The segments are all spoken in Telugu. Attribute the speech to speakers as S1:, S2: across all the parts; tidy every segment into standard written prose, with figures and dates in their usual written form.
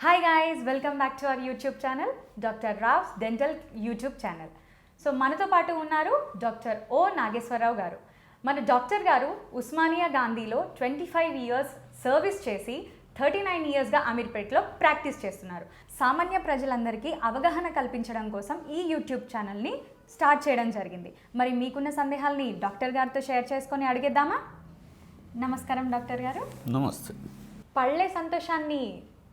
S1: Hi guys, welcome back to our YouTube channel, Dr. Rav's Dental YouTube channel. So మనతో పాటు ఉన్నారు డాక్టర్ ఓ నాగేశ్వరరావు గారు. మన డాక్టర్ గారు ఉస్మానియా గాంధీలో 25 ఇయర్స్ సర్వీస్ చేసి 39 ఇయర్స్గా అమీర్పేట్లో ప్రాక్టీస్ చేస్తున్నారు. సామాన్య ప్రజలందరికీ అవగాహన కల్పించడం కోసం ఈ యూట్యూబ్ ఛానల్ని స్టార్ట్ చేయడం జరిగింది. మరి మీకున్న సందేహాల్ని డాక్టర్ గారితో షేర్ చేసుకొని అడిగేద్దామా? నమస్కారం డాక్టర్ గారు.
S2: నమస్తే.
S1: పళ్ళే సంతోషాన్ని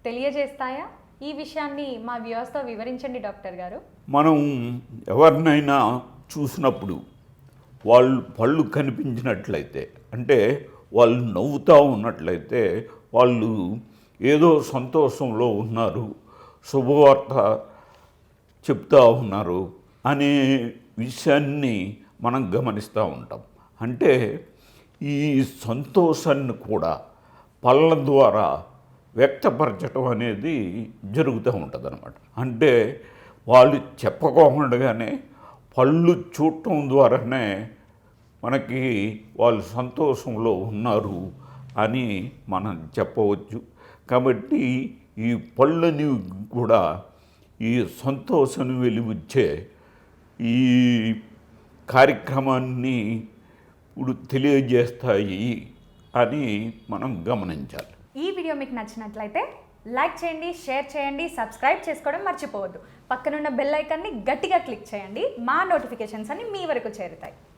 S1: తెలియజేస్తాయా? ఈ విషయాన్ని మా వ్యూవర్స్తో వివరించండి డాక్టర్ గారు.
S2: మనం ఎవరినైనా చూసినప్పుడు వాళ్ళు పళ్ళు కనిపించినట్లయితే, అంటే వాళ్ళు నవ్వుతూ ఉన్నట్లయితే వాళ్ళు ఏదో సంతోషంలో ఉన్నారు, శుభవార్త చెప్తూ ఉన్నారు అనే విషయాన్ని మనం గమనిస్తూ ఉంటాం. అంటే ఈ సంతోషాన్ని కూడా పళ్ళ ద్వారా వ్యక్తపరచడం అనేది జరుగుతూ ఉంటుంది అన్నమాట. అంటే వాళ్ళు చెప్పకోకుండానే పళ్ళు చూడటం ద్వారానే మనకి వాళ్ళు సంతోషంలో ఉన్నారు అని మనం చెప్పవచ్చు. కాబట్టి ఈ పళ్ళని కూడా ఈ సంతోషాన్ని వెలిబుచ్చే ఈ కార్యక్రమాన్ని ఇప్పుడు తెలియజేస్తాయి అని మనం గమనించాలి.
S1: ఈ వీడియో మీకు నచ్చినట్లయితే లైక్ చేయండి, షేర్ చేయండి, సబ్స్క్రైబ్ చేసుకోవడం మర్చిపోవద్దు. పక్కనున్న బెల్ ఐకాన్ని గట్టిగా క్లిక్ చేయండి. మా నోటిఫికేషన్స్ అన్ని మీ వరకు చేరుతాయి.